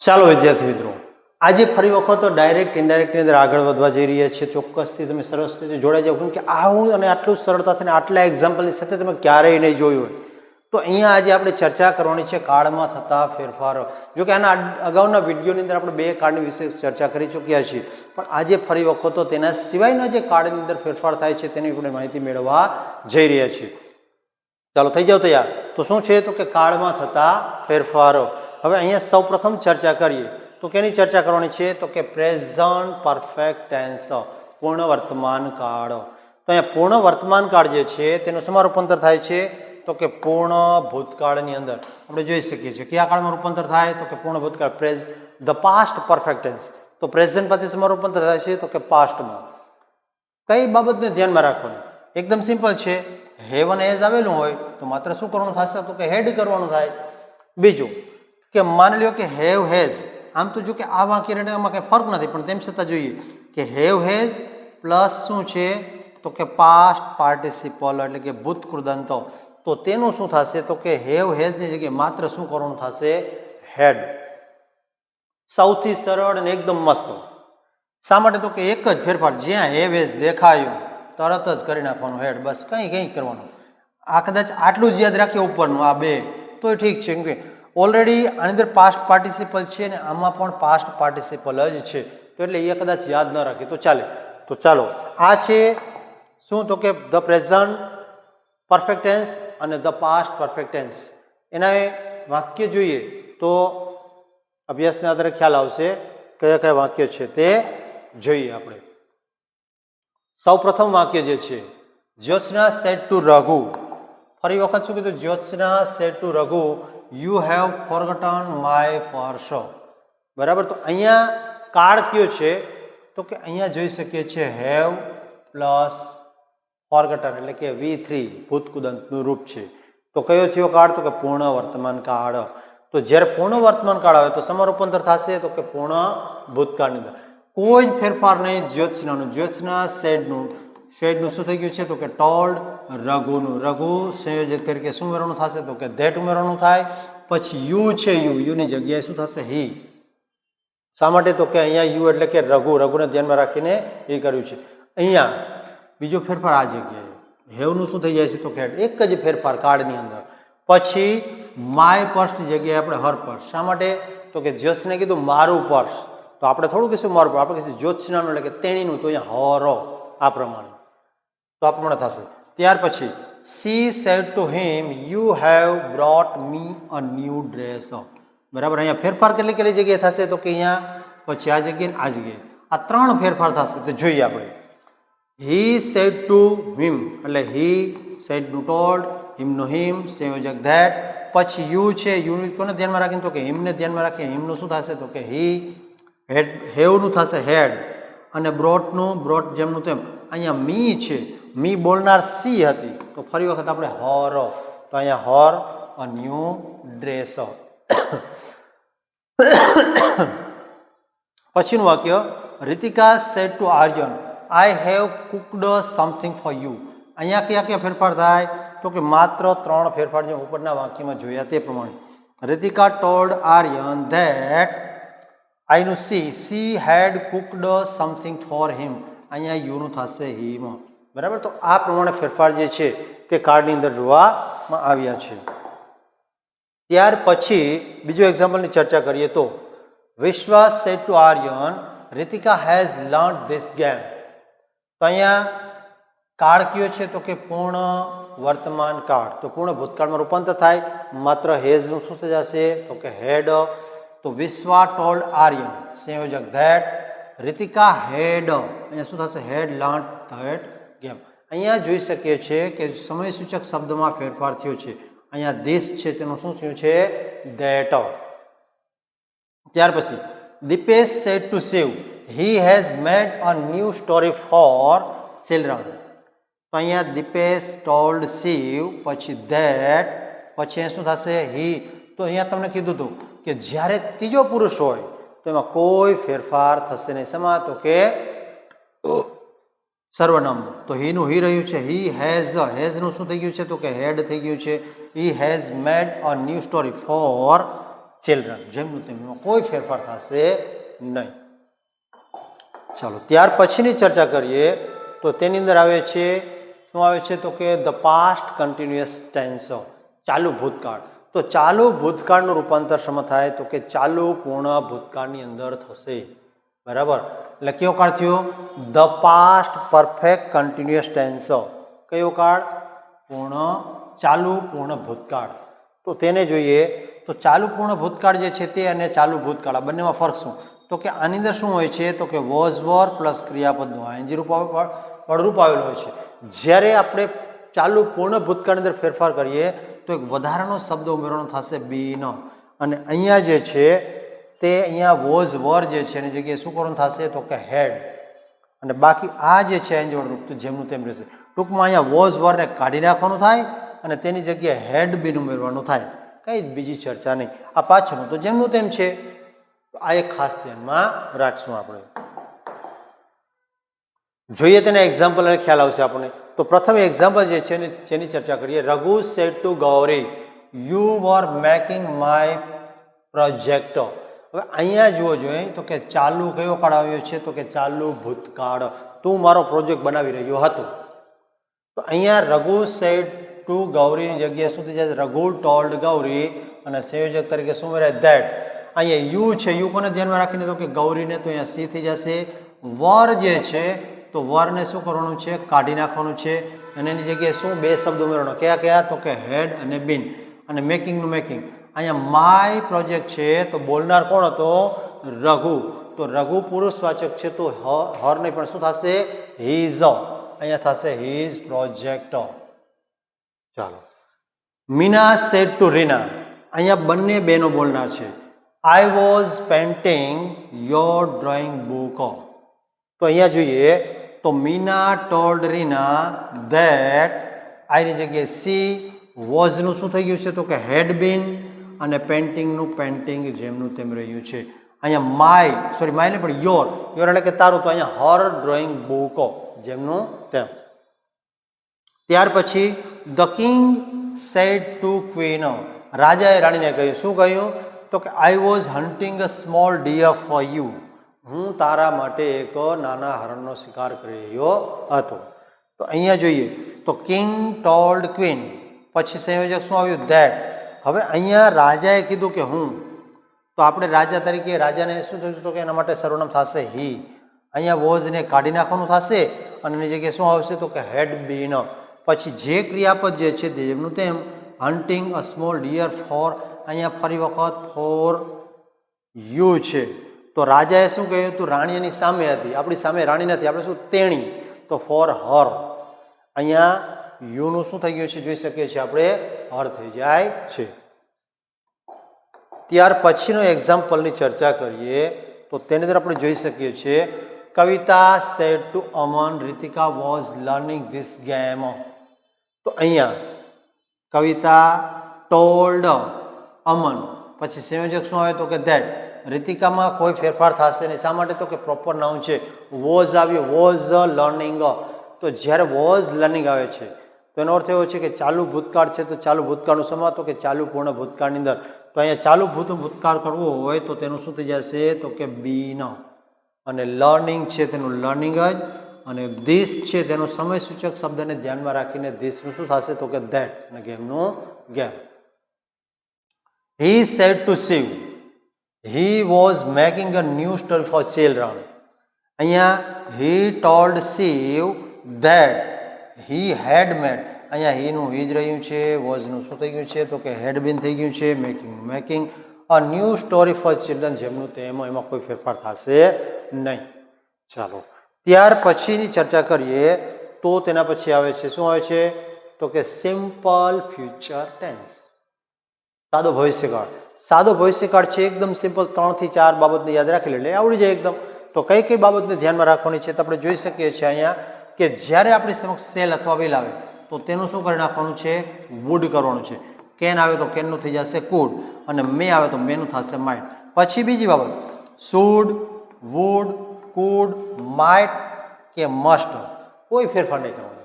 ચાલો વિદ્યાર્થી મિત્રો, આજે ફરી વખત ડાયરેક્ટ ઇનડાયરેક્ટની અંદર આગળ વધવા જઈ રહ્યા છીએ. ચોક્કસથી તમે સરસ રીતે જોડાઈ જાઓ, કેમ કે આવું અને આટલું સરળતાથી આટલા એક્ઝામ્પલની સાથે તમે ક્યારેય નહીં જોયું હોય. તો અહીંયા આજે આપણે ચર્ચા કરવાની છે કાળમાં થતા ફેરફારો. જો કે આના અગાઉના વિડીયોની અંદર આપણે 2 કાળની વિશે ચર્ચા કરી ચૂક્યા છીએ, પણ આજે ફરી વખત તેના સિવાયના જે કાળની અંદર ફેરફાર થાય છે તેની આપણે માહિતી મેળવવા જઈ રહ્યા છીએ. ચાલો થઈ જાઓ તૈયાર. તો શું છે તો કે કાળમાં થતા ફેરફારો. હવે અહીંયા સૌ પ્રથમ ચર્ચા કરીએ તો કેની ચર્ચા કરવાની છે તો કે પ્રેઝન્ટ પરફેક્ટ ટેન્સ, પૂર્ણ વર્તમાન કાળ. તો અહીંયા પૂર્ણ વર્તમાન કાળ જે છે તેનું શેમાં રૂપાંતર થાય છે તો કે પૂર્ણ ભૂતકાળની અંદર આપણે જોઈ શકીએ છીએ. કયા કાળમાં રૂપાંતર થાય તો કે પૂર્ણ ભૂતકાળ, ધ પાસ્ટ પરફેક્ટ ટેન્સ. તો પ્રેઝન્ટ પછી શેમાં રૂપાંતર થાય છે તો કે પાસ્ટમાં. કઈ બાબતને ધ્યાનમાં રાખવાની? એકદમ સિમ્પલ છે. હેવ અને હેઝ આવેલું હોય તો માત્ર શું કરવાનું થશે તો કે હેડ કરવાનું થાય. બીજું કે માની લ્યો કે હેવ હેઝ, આમ તો જો કે આ વાક્ય આમાં કંઈ ફરક નથી, પણ તેમ છતાં જોઈએ કે હેવ હેઝ પ્લસ શું છે તો કે પાસ્ટ પાર્ટિસિપલ એટલે કે ભૂતકૃદંતો. તો તેનું શું થશે તો કે હેવ હેઝની જગ્યાએ માત્ર શું કરવાનું થશે હેડ. સૌથી સરળ અને એકદમ મસ્ત. શા માટે તો કે એક જ ફેરફાર, જ્યાં હેવ હેઝ દેખાયું તરત જ કરી નાખવાનું હેડ, બસ કંઈ કરવાનું. આ કદાચ આટલું જ યાદ રાખીએ ઉપરનું આ 2 તો ઠીક છે, કેમ કે ઓલરેડી આની અંદર પાસ્ટ પાર્ટિસિપલ છે ને આમાં પણ પાસ્ટ પાર્ટિસિપલ જ છે, તો એટલે એ કદાચ યાદ ન રાખીએ તો ચાલે. તો ચાલો આ છે શું તો કે ધ પ્રેઝન્ટ પરફેક્ટ ટેન્સ અને ધ પાસ્ટ પરફેક્ટ ટેન્સ. એના વાક્ય જોઈએ તો અભ્યાસના આધારે ખ્યાલ આવશે કયા કયા વાક્ય છે તે જોઈએ આપણે. સૌ પ્રથમ વાક્ય જે છે જ્યોત્સના સેડ ટુ રઘુ. ફરી વખત શું કીધું? Jyotsna said to Raghu you have forgotten my purse. બરાબર. તો અહીંયા કાળ કયો છે તો કે અહીંયા જોઈ શકીએ છીએ હેવ પ્લસ ફોરગટન એટલે કે V3 ભૂતકૃદંતનું રૂપ છે. તો કયો થયો કાળ તો કે પૂર્ણ વર્તમાન કાળ. તો જ્યારે પૂર્ણ વર્તમાન કાળ આવે તો શેમાં રૂપાંતર થશે તો કે પૂર્ણ ભૂતકાળની અંદર. કોઈ જ ફેરફાર નહીં જ્યોત્સનાનું. જ્યોત્સના શેડનું શું થઈ ગયું છે તો કે ટોલ્ડ રઘુનું. રઘુ સંયોજક તરીકે શું ઉમેરવાનું થશે તો કે ધેટ ઉમેરવાનું થાય. પછી યુ છે, યુની જગ્યાએ શું થશે હી. શા માટે તો કે અહીંયા યુ એટલે કે રઘુને ધ્યાનમાં રાખીને એ કર્યું છે. અહીંયા બીજો ફેરફાર આ જગ્યાએ હેવનું શું થઈ જાય છે તો કે એક જ ફેરફાર કાળની અંદર. પછી માય પર્સની જગ્યાએ આપણે હર પર્સ. શા માટે તો કે જ્યોત્સને કીધું મારું પર્સ, તો આપણે થોડું કહીશું મારું પર્સ, આપણે કહીશું જ્યોત્સનાનું એટલે કે તેણીનું, તો અહીંયા હરો આ પ્રમાણે. તો આ પ્રમાણે થશે. ત્યાર પછી she said to him you have brought me a new dress. બરાબર. અહીંયા ફેરફાર કેટલી જગ્યાએ થશે તો કે અહીંયા પછી આ જગ્યાએ આ જગ્યાએ આ 3 ફેરફાર થશે. તો જોઈએ આપણે. he said to him એટલે he said નું told, him નું him, સંયોજક that. પછી યુ છે, યુ કોને ધ્યાનમાં રાખીને તો કે હિમને ધ્યાનમાં રાખીને હિમનું શું થશે તો કે he. હેવનું થશે હેડ. અને બ્રોટ જેમનું તેમ. અહીંયા મી છે, મી બોલનાર સી હતી, તો ફરી વખત આપણે હર. તો અહીંયા હર અ ન્યૂ ડ્રેસ. પછીનું વાક્ય Ritika said to Aryan I have cooked something for you. અહીંયા કયા ફેરફાર થાય તો કે માત્ર 3 ફેરફાર જે ઉપરના વાક્યમાં જોયા તે પ્રમાણે. રીતિકા ટોલ્ડ આર્યન ધેટ આઈનું she had cooked something for him. અહીંયા યુનું થશે હિમ. બરાબર. તો આ પ્રમાણે ફેરફાર જે છે તે કાર્ડની અંદર જોવામાં આવ્યા છે. ત્યાર પછી બીજો એક્ઝામ્પલની ચર્ચા કરીએ તો Vishwas said to Aryan Ritika has learned this game. તો અહીંયા કાળ કયો છે તો કે પૂર્ણ વર્તમાન કાળ. તો પૂર્ણ ભૂતકાળમાં રૂપાંતર થાય. માત્ર હેઝનું શું થઈ જશે તો કે હેડ. તો વિશ્વા ટોલ્ડ આર્યન સંયોજક ધેટ રીતિકા હેડ. અહીંયા શું થશે હેડ લર્ન્ડ ધેટ ગેમ. અહીંયા જોઈ શકીએ છીએ કે સમય સૂચક શબ્દમાં ફેરફાર થયો છે. અહીંયા ધીસ છે તેનું શું થયું છે ધેટ. ત્યાર પછી Dipesh said to Shiv he has made a new story for children. તો અહીંયા દીપેશ ટોલ્ડ શિવ પછી ધેટ પછી શું થશે હી. તો અહીંયા તમને કીધું હતું કે જ્યારે ત્રીજો પુરુષ હોય તો એમાં કોઈ ફેરફાર થશે નહીં. શેમાં તો કે સર્વનામ. તો હીનું હી રહ્યું છે. હી હેઝનું શું થઈ ગયું છે તો કે હેડ થઈ ગયું છે. હી has made a new story for children, જેમનું તેમનું કોઈ ફેરફાર થશે નહીં. ચાલો ત્યાર પછીની ચર્ચા કરીએ તો તેની અંદર આવે છે શું આવે છે તો કે ધ પાસ્ટ કન્ટિન્યુઅસ ટેન્સ, ચાલુ ભૂતકાળ. તો ચાલુ ભૂતકાળનું રૂપાંતર શેમાં થાય તો કે ચાલુ પૂર્ણ ભૂતકાળની અંદર થશે. બરાબર, એટલે કયો કાળ થયો? The past perfect continuous tense. કયો કાળ? ચાલુ પૂર્ણ ભૂતકાળ. તો તેને જોઈએ તો ચાલુ પૂર્ણ ભૂતકાળ જે છે તે અને ચાલુ ભૂતકાળ આ બંનેમાં ફરક શું? તો કે આની અંદર શું હોય છે તો કે વોઝ વર પ્લસ ક્રિયાપદનું આઈએનજી રૂપ રૂપ આવેલું હોય છે. જ્યારે આપણે ચાલુ પૂર્ણ ભૂતકાળની અંદર ફેરફાર કરીએ તો એક વધારાનો શબ્દ ઉમેરવાનો થશે બીન, અને અહીંયા જે છે તે અહીંયા વોઝ વર જે છે એની જગ્યાએ શું કરવાનું થશે તો કે હેડ, અને બાકી આ જે છે આઈએનજી વાળું રૂપ તો જેમનું તેમ રહેશે. ટૂંકમાં અહીંયા વોઝ વરને કાઢી નાખવાનું થાય અને તેની જગ્યાએ હેડ બીન ઉમેરવાનું થાય. કઈ જ બીજી ચર્ચા નહીં. આ પાછળનું તો જેમનું તેમ છે. આ એક ખાસ ધ્યાનમાં રાખશું. આપણે જોઈએ તેના એક્ઝામ્પલ અને ખ્યાલ આવશે આપણને. તો પ્રથમ એક્ઝામ્પલ જે છે જેની ચર્ચા કરીએ. Raghu said to Gauri you var making my project. હવે અહીંયા જુઓ જોઈએ તો કે ચાલુ કયો કાળ આવ્યો છે તો કે ચાલુ ભૂતકાળ. તું મારો પ્રોજેક્ટ બનાવી રહ્યો હતો. તો અહીંયા રઘુ સેડ ટુ ગૌરીની જગ્યાએ શું થઈ જશે? રઘુ ટોલ્ડ ગૌરી, અને સંયોજક તરીકે શું મેળવે? ધેટ. અહીંયા યુ છે, યુ કોને ધ્યાનમાં રાખીને તો કે ગૌરીને, તો અહીંયા સી થઈ જશે. વર જે છે તો વરને શું કરવાનું છે? કાઢી નાખવાનું છે, અને એની જગ્યાએ શું બે શબ્દ ઉમેરવાનો? કયા કયા તો કે હેડ અને બીન. અને મેકિંગનું મેકિંગ. અહીંયા માય પ્રોજેક્ટ છે તો બોલનાર કોણ હતો? રઘુ. તો રઘુ પુરુષવાચક છે તો હર નહીં પણ શું થશે? હીઝ. અહીંયા થશે હીઝ પ્રોજેક્ટ. ચાલો મીના સેડ ટુ રીના. અહીંયા બંને બેનો બોલનાર છે. I was painting your drawing book. તો અહીંયા જોઈએ તો મીના ટોલ્ડ રીના ધેટ. આની જગ્યાએ સી. વોઝનું શું થઈ ગયું છે તો કે હેડ બીન, અને પેન્ટિંગનું પેન્ટિંગ જેમનું તેમ રહ્યું છે. અહીંયા માય ને પણ યોર એટલે કે તારું. તો અહીંયા હર ડ્રોઈંગ બુક જેમનું તેમ. ત્યાર પછી the king said to queen. રાજાએ રાણીને કહ્યું. શું કહ્યું તો કે I was hunting a small deer for you. હું તારા માટે એક નાના હરણનો શિકાર કરી રહ્યો હતો. તો અહીંયા જોઈએ તો કિંગ ટોલ્ડ ક્વીન, પછી સંયોજક શું આવ્યું? ધેટ. હવે અહીંયા રાજાએ કીધું કે હું, તો આપણે રાજા તરીકે રાજાને શું થયું તો કે એના માટે સર્વનામ થશે હી. અહીંયા વોઝને કાઢી નાખવાનું થશે, અને એની જગ્યાએ શું આવશે તો કે હેડ બીન. પછી જે ક્રિયાપદ જે છે જેમનું તેમ, hunting a small deer for. અહીંયા ફરી વખત ફોર યુ છે. તો રાજાએ શું કહ્યું? તું રાણી એની સામે હતી, આપણી સામે રાણી નથી, આપણે શું તેણી. તો ફોર હર. અહીંયા યુનું શું થઈ ગયું છે જોઈ શકીએ છીએ આપણે? હર થઈ જાય છે. ત્યાર પછીનો એક્ઝામ્પલની ચર્ચા કરીએ તો તેની અંદર આપણે જોઈ શકીએ છીએ. Kavita said to Aman Ritika was learning this game. તો અહીંયા કવિતા ટોલ્ડ અમન, પછી સંયોજક શું આવે તો કે ધેટ. રીતિકામાં કોઈ ફેરફાર થશે નહીં. શા માટે તો કે પ્રોપર નાઉન છે. વોઝ આવ્યું, વોઝ લર્નિંગ. તો જ્યારે વોઝ લર્નિંગ આવે છે તો એનો અર્થ એવો છે કે ચાલુ ભૂતકાળ છે. તો ચાલુ ભૂતકાળનું સમા તો કે ચાલુ પૂર્ણ ભૂતકાળની અંદર. તો અહીંયા ચાલુ ભૂતકાળ કરવો હોય તો તેનું શું થઈ જશે તો કે બીન. અને લર્નિંગ છે તેનું લર્નિંગ જ, અને ધીસ છે તેનો સમય સૂચક શબ્દને ધ્યાનમાં રાખીને ધીસનું શું થશે તો કે ધેટ, અને ગેમનું game. He said to Shiv he was making a new story for children. અહીંયા he told Shiv that he had made. અહીંયા હીનું હી જ રહ્યું છે, વોઝનું શું થઈ ગયું છે તો કે હેડ બીન થઈ ગયું છે, making a new story for children જેમનું તેમાં એમાં કોઈ ફેરફાર થશે નહીં. ચાલો ત્યાર પછીની ચર્ચા કરીએ તો તેના પછી આવે છે શું આવે છે તો કે સિમ્પલ ફ્યુચર ટેન્સ, સાદો ભવિષ્યકાળ. સાદો ભવિષ્યકાળ છે એકદમ સિમ્પલ, 3 થી 4 બાબતને યાદ રાખી લે એટલે આવડી જાય એકદમ. તો કઈ કઈ બાબતને ધ્યાનમાં રાખવાની છે તો આપણે જોઈ શકીએ છીએ અહીંયા કે જ્યારે આપણી સમક્ષ સેલ અથવા વેલ આવે તો તેનું શું કરી નાખવાનું છે? વુડ કરવાનું છે. કેન આવે તો કેનનું થઈ જશે કુડ, અને મે આવે તો મેનું થશે માઇટ. પછી બીજી બાબત શુડ, વુડ, કુડ, માઇટ કે મસ્ટ, કોઈ ફેરફાર નહીં કરવાનો.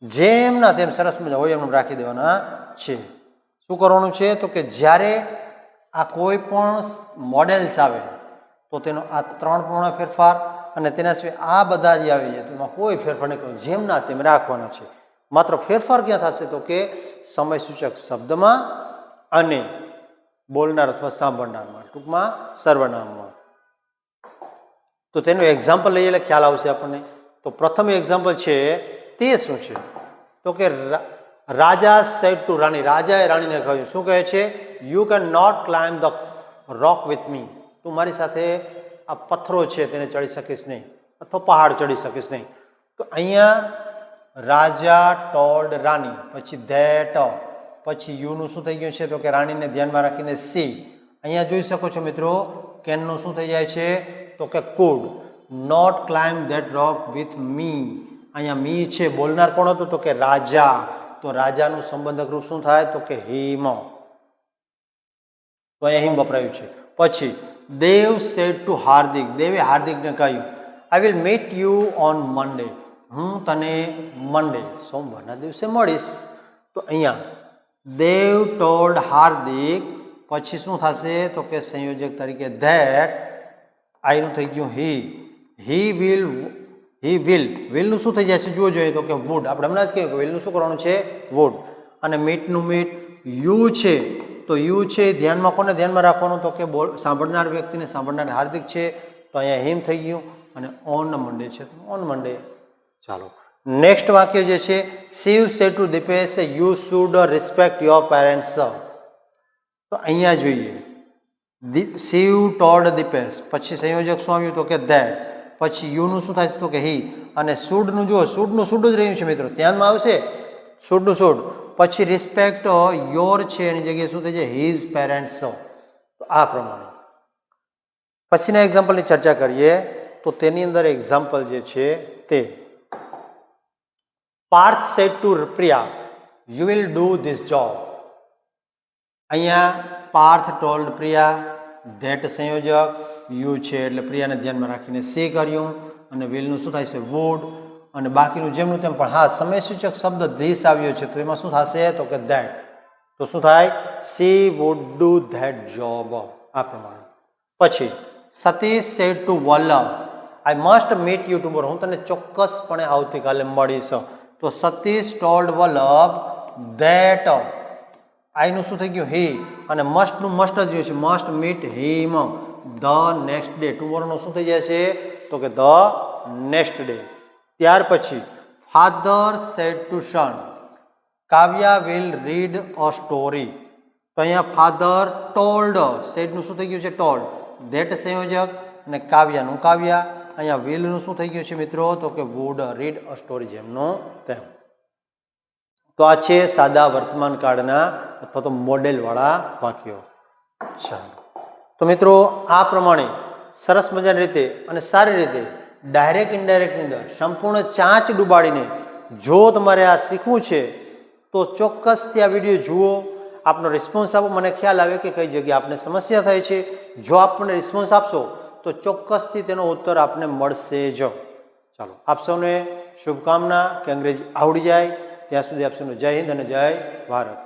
જેમના તેમ સરસ મજા હોય એમનું રાખી દેવાના છે. શું કરવાનું છે તો કે જ્યારે આ કોઈ પણ મોડેલ્સ આવે તો તેનો આ 3 પૂર્ણ ફેરફાર અને તેના સિવાય આ બધા જે આવી જાય તો એમાં કોઈ ફેરફાર નહીં કરવાનો, જેમના તેમ રાખવાના છે. માત્ર ફેરફાર ક્યાં થશે તો કે સમય સૂચક શબ્દમાં અને બોલનાર અથવા સાંભળનારમાં, ટૂંકમાં સર્વનામમાં. તો તેનું એક્ઝામ્પલ લઈએ એટલે ખ્યાલ આવશે આપણને. તો પ્રથમ એક્ઝામ્પલ છે તે શું છે તો કે રાજા સેડ ટુ રાણી, રાજાએ રાણીને કહ્યું, શું કહે છે? You can not climb the rock with me, તું મારી સાથે આ પથ્થરો છે તેને ચડી શકીશ નહીં અથવા પહાડ ચડી શકીશ નહીં. તો અહીંયા રાજા ટોલ્ડ રાણી, પછી ધેટ, પછી યુનું શું થઈ ગયું છે તો કે રાણીને ધ્યાનમાં રાખીને સી. અહીંયા જોઈ શકો છો મિત્રો કેનનું શું થઈ જાય છે તો કે could not climb that rock with me. અહીંયા મી છે, બોલનાર કોણ હતું તો કે રાજા. તો રાજાનું સંબંધક રૂપ શું થાય તો કે હિમ. તો અહીંયા હિમ વપરાયું છે. પછી દેવ સેડ ટુ હાર્દિક, દેવે હાર્દિકને કહ્યું, I will meet you on Monday, હું તને મંડે સોમવારના દિવસે મળીશ. તો અહીંયા દેવ ટોલ્ડ હાર્દિક, પછી શું થશે તો કે સંયોજક તરીકે ધેટ, આઈનું થઈ ગયું હી વિલનું શું થઈ જાય છે જુઓ જોઈએ તો કે વુડ. આપણે હમણાં જ કહ્યું કે વિલનું શું કરવાનું છે વુડ. અને મીટનું મીટ, યુ છે તો યુ છે ધ્યાનમાં કોને ધ્યાનમાં રાખવાનું તો કે સાંભળનાર વ્યક્તિને સાંભળનાર હાર્દિક છે. તો અહીંયા હિમ થઈ ગયું અને ઓન મંડે છે તો ઓન મંડે. ચાલો નેક્સ્ટ વાક્ય જે છે Shiv said to Dipesh you should respect your parents. તો અહીંયા જોઈએ શિવ ટોલ્ડ દીપેશ, પછી સંયોજક શું આવ્યું તો કે ધેટ, પછી યુનું શું થાય છે તો કે હી, અને શુડનું જુઓ શુડનું શુડ જ રહ્યું છે મિત્રો, ધ્યાનમાં આવશે શુડનું શુડ. પછી રિસ્પેક્ટ યોર છે એની જગ્યાએ શું થઈ જાય હિઝ પેરેન્ટ્સ. તો આ પ્રમાણે પછીના એક્ઝામ્પલની ચર્ચા કરીએ. તો તેની અંદર એક્ઝામ્પલ જે છે તે Parth said to Priya you will do this job. અહીંયા પાર્થ ટોલ્ડ પ્રિયા, ધેટ સંયોજક, યુ છે એટલે પ્રિયાને ધ્યાનમાં રાખીને સી કર્યું, અને વિલનું શું થાય છે વુડ, અને બાકીનું જેમનું તેમ. પણ હા સમય સૂચક શબ્દ ધીસ આવ્યો છે તો એમાં શું થશે તો કે ધેટ. તો શું થાય she would do that job. આ પ્રમાણે. પછી Satish said to Vallabh I must meet you tomorrow, હું તને ચોક્કસપણે આવતીકાલે મળીશ. તો સતીશ ટોલ્ડ વલ્લભ ધેટ, આઈનું શું થઈ ગયું હી, અને મસ્ટનું મસ્ટ જ રહ્યું છે must meet him the next day. ટુમોરોનું શું થઈ જાય છે તો કે ધ નેક્સ્ટ ડે. ત્યાર પછી father said to son Kavya will read a story. તો અહીંયા ફાધર ટોલ્ડ, સેડનું શું થઈ ગયું છે ટોલ્ડ, ધેટ સંયોજક, અને કાવ્યાનું કાવ્યા. અહીંયા વિલનું શું થઈ ગયું છે મિત્રો તો કે વુડ રીડ અ સ્ટોરી, જેમનું તેમ. તો આ છે સાદા વર્તમાન કાળના અથવા તો મોડેલવાળા વાક્યો. ચાલો તો મિત્રો આ પ્રમાણે સરસ મજાની રીતે અને સારી રીતે ડાયરેક્ટ ઇનડાયરેક્ટની અંદર સંપૂર્ણ ચાંચ ડૂબાડીને જો તમારે આ શીખવું છે તો ચોક્કસથી આ વિડીયો જુઓ, આપનો રિસ્પોન્સ આપો, મને ખ્યાલ આવે કે કઈ જગ્યાએ આપને સમસ્યા થાય છે. જો આપને રિસ્પોન્સ આપશો તો ચોક્કસથી તેનો ઉત્તર આપને મળશે જ. ચાલો આપ સૌને શુભકામના કે અંગ્રેજી આવડી જાય. ત્યાં સુધી આપ સૌનો જય હિન્દ અને જય ભારત.